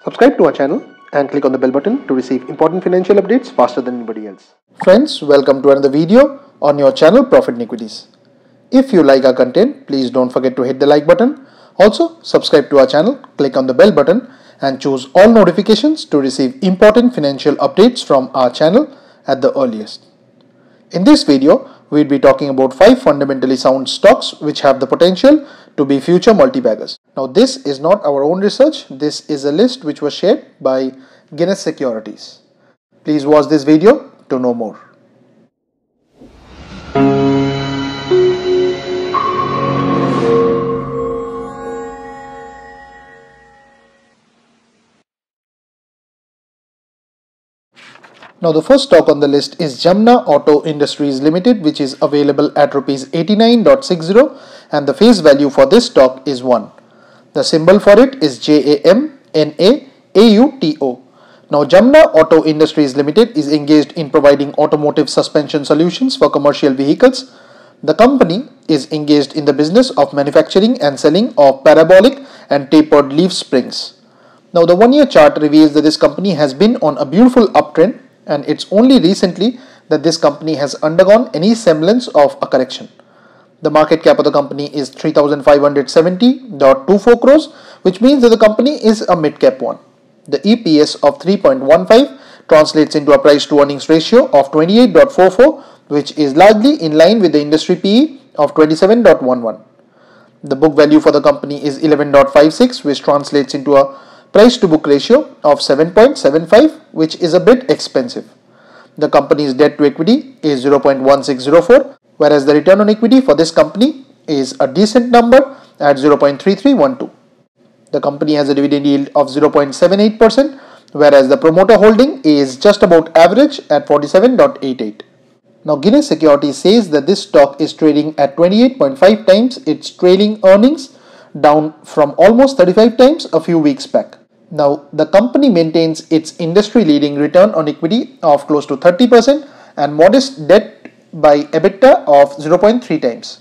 Subscribe to our channel and click on the bell button to receive important financial updates faster than anybody else. Friends, welcome to another video on your channel Profit and Equities. If you like our content, please don't forget to hit the like button. Also, subscribe to our channel, click on the bell button and choose all notifications to receive important financial updates from our channel at the earliest. In this video, we'll be talking about 5 fundamentally sound stocks which have the potential to be future multi-baggers. Now, this is not our own research. This is a list which was shared by Guiness Securities. Please watch this video to know more. Now, the first stock on the list is Jamna Auto Industries Limited, which is available at Rs 89.60 and the face value for this stock is 1. The symbol for it is JAMNA-AUTO. Now, Jamna Auto Industries Limited is engaged in providing automotive suspension solutions for commercial vehicles. The company is engaged in the business of manufacturing and selling of parabolic and tapered leaf springs. Now, the one-year chart reveals that this company has been on a beautiful uptrend, and it's only recently that this company has undergone any semblance of a correction. The market cap of the company is 3,570.24 crores, which means that the company is a mid-cap one. The EPS of 3.15 translates into a price to earnings ratio of 28.44, which is largely in line with the industry PE of 27.11. The book value for the company is 11.56, which translates into a price to book ratio of 7.75, which is a bit expensive. The company's debt to equity is 0.1604, whereas the return on equity for this company is a decent number at 0.3312. The company has a dividend yield of 0.78%, whereas the promoter holding is just about average at 47.88. Now, Guiness Securities says that this stock is trading at 28.5 times its trailing earnings, down from almost 35 times a few weeks back. Now, the company maintains its industry-leading return on equity of close to 30% and modest debt by EBITDA of 0.3 times.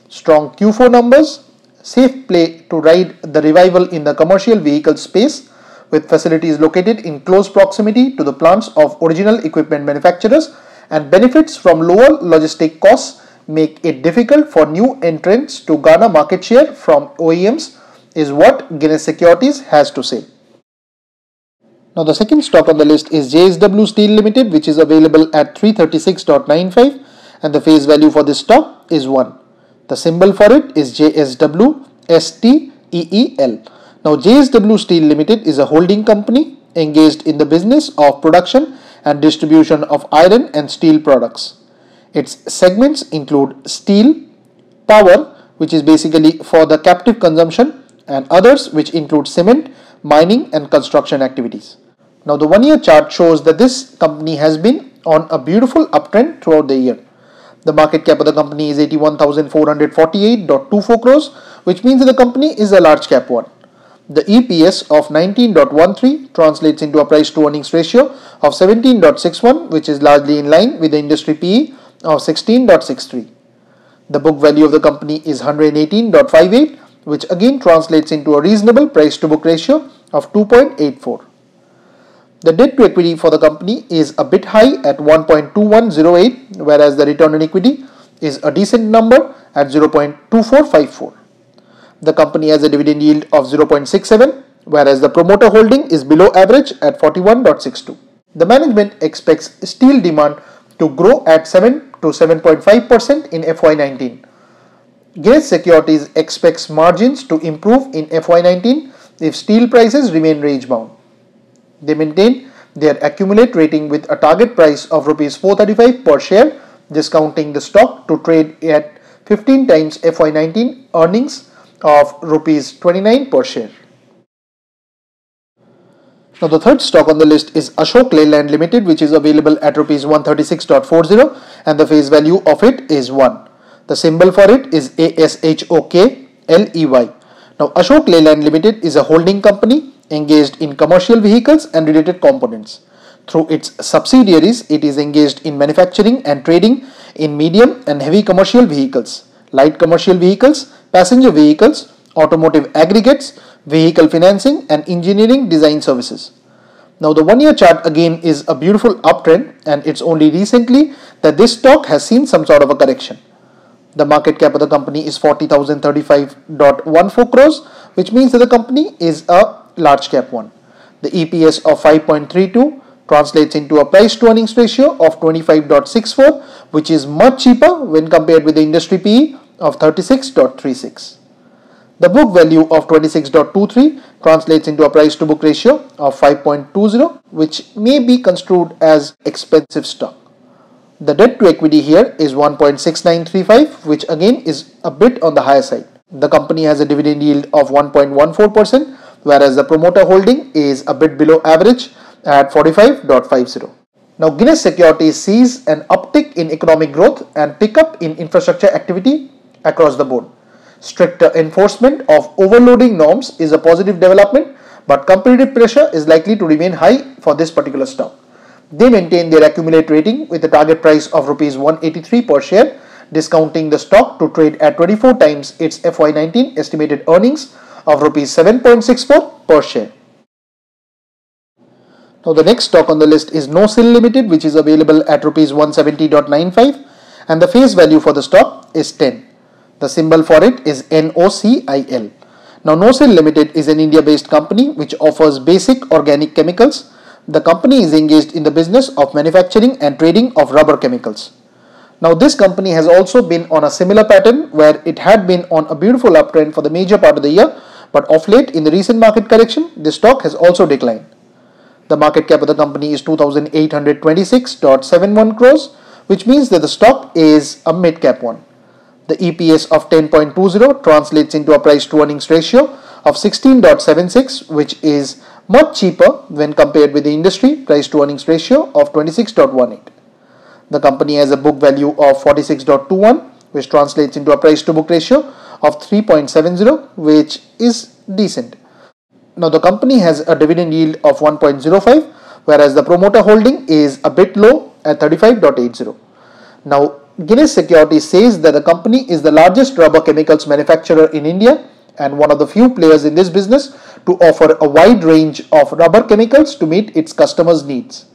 Strong Q4 numbers, safe play to ride the revival in the commercial vehicle space, with facilities located in close proximity to the plants of original equipment manufacturers, and benefits from lower logistic costs make it difficult for new entrants to garner market share from OEMs, is what Guiness Securities has to say. Now, the second stock on the list is JSW Steel Limited, which is available at 336.95 and the face value for this stock is 1. The symbol for it is JSW STEEL. Now, JSW Steel Limited is a holding company engaged in the business of production and distribution of iron and steel products. Its segments include steel, power, which is basically for the captive consumption, and others which include cement, mining and construction activities. Now, the one-year chart shows that this company has been on a beautiful uptrend throughout the year. The market cap of the company is 81,448.24 crores, which means that the company is a large cap one. The EPS of 19.13 translates into a price to earnings ratio of 17.61, which is largely in line with the industry PE of 16.63. The book value of the company is 118.58, which again translates into a reasonable price to book ratio of 2.84. The debt to equity for the company is a bit high at 1.2108, whereas the return on equity is a decent number at 0.2454. The company has a dividend yield of 0.67, whereas the promoter holding is below average at 41.62. The management expects steel demand to grow at 7 to 7.5% in FY19. Guiness Securities expects margins to improve in FY19 if steel prices remain range-bound. They maintain their accumulate rating with a target price of Rs 435 per share, discounting the stock to trade at 15 times FY19 earnings of Rs 29 per share. Now, the third stock on the list is Ashok Leyland Limited, which is available at Rs 136.40 and the face value of it is 1. The symbol for it is ASHOKLEY. Now, Ashok Leyland Limited is a holding company engaged in commercial vehicles and related components. Through its subsidiaries, it is engaged in manufacturing and trading in medium and heavy commercial vehicles, light commercial vehicles, passenger vehicles, automotive aggregates, vehicle financing and engineering design services. Now the 1-year chart again is a beautiful uptrend, and it's only recently that this stock has seen some sort of a correction. The market cap of the company is 40,035.14 crores, which means that the company is a large cap one. The EPS of 5.32 translates into a price to earnings ratio of 25.64, which is much cheaper when compared with the industry PE of 36.36. The book value of 26.23 translates into a price to book ratio of 5.20, which may be construed as expensive stock. The debt to equity here is 1.6935, which again is a bit on the higher side. The company has a dividend yield of 1.14%, whereas the promoter holding is a bit below average at 45.50. Now Guiness Securities sees an uptick in economic growth and pickup in infrastructure activity across the board. Stricter enforcement of overloading norms is a positive development, but competitive pressure is likely to remain high for this particular stock. They maintain their accumulate rating with a target price of Rs 183 per share, discounting the stock to trade at 24 times its FY19 estimated earnings of Rs 7.64 per share. Now the next stock on the list is Steel Limited, which is available at Rs 170.95, and the face value for the stock is 10. The symbol for it is NOCIL. Now Steel Limited is an India-based company which offers basic organic chemicals. The company is engaged in the business of manufacturing and trading of rubber chemicals. Now this company has also been on a similar pattern where it had been on a beautiful uptrend for the major part of the year, but of late in the recent market correction, the stock has also declined. The market cap of the company is 2,826.71 crores, which means that the stock is a mid-cap one. The EPS of 10.20 translates into a price to earnings ratio of 16.76, which is much cheaper when compared with the industry price to earnings ratio of 26.18. The company has a book value of 46.21, which translates into a price to book ratio of 3.70, which is decent. Now the company has a dividend yield of 1.05, whereas the promoter holding is a bit low at 35.80. Now Guiness Securities says that the company is the largest rubber chemicals manufacturer in India and one of the few players in this business to offer a wide range of rubber chemicals to meet its customers' needs.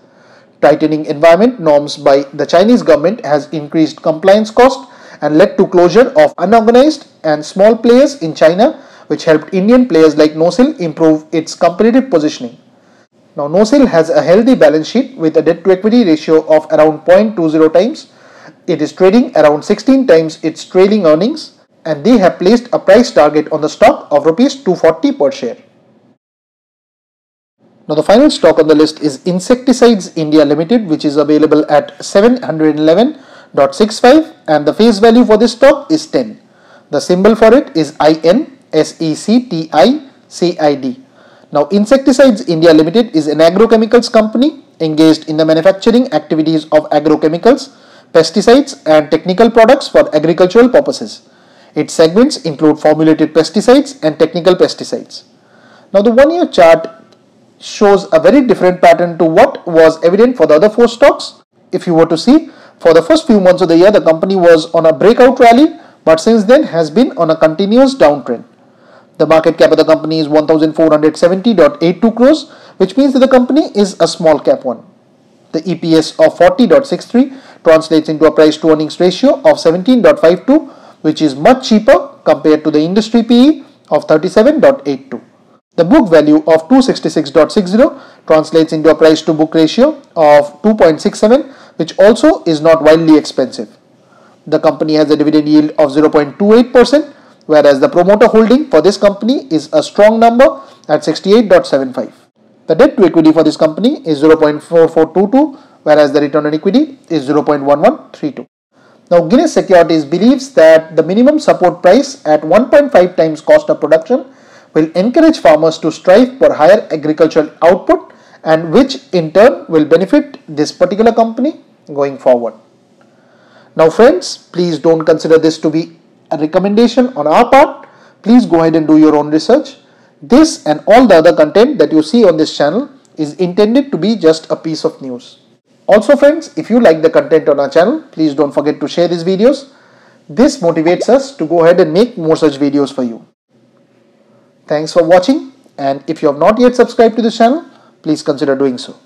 Tightening environment norms by the Chinese government has increased compliance cost and led to closure of unorganized and small players in China, which helped Indian players like Steel improve its competitive positioning. Now Steel has a healthy balance sheet with a debt to equity ratio of around 0.20 times. It is trading around 16 times its trailing earnings, and they have placed a price target on the stock of Rs 240 per share. Now the final stock on the list is Insecticides India Limited, which is available at 711.65, and the face value for this stock is 10. The symbol for it is INSECTICID. Now Insecticides India Limited is an agrochemicals company engaged in the manufacturing activities of agrochemicals, pesticides and technical products for agricultural purposes. Its segments include formulated pesticides and technical pesticides. Now the 1-year chart shows a very different pattern to what was evident for the other 4 stocks. If you were to see, for the first few months of the year, the company was on a breakout rally, but since then has been on a continuous downtrend. The market cap of the company is 1,470.82 crores, which means that the company is a small cap one. The EPS of 40.63 translates into a price to earnings ratio of 17.52, which is much cheaper compared to the industry PE of 37.82. The book value of 266.60 translates into a price to book ratio of 2.67, which also is not wildly expensive. The company has a dividend yield of 0.28%, whereas the promoter holding for this company is a strong number at 68.75. The debt to equity for this company is 0.4422, whereas the return on equity is 0.1132. Now Guiness Securities believes that the minimum support price at 1.5 times cost of production will encourage farmers to strive for higher agricultural output, and which in turn will benefit this particular company going forward. Now friends, please don't consider this to be a recommendation on our part. Please go ahead and do your own research. This and all the other content that you see on this channel is intended to be just a piece of news. Also friends, if you like the content on our channel, please don't forget to share these videos. This motivates us to go ahead and make more such videos for you. Thanks for watching, and if you have not yet subscribed to this channel, please consider doing so.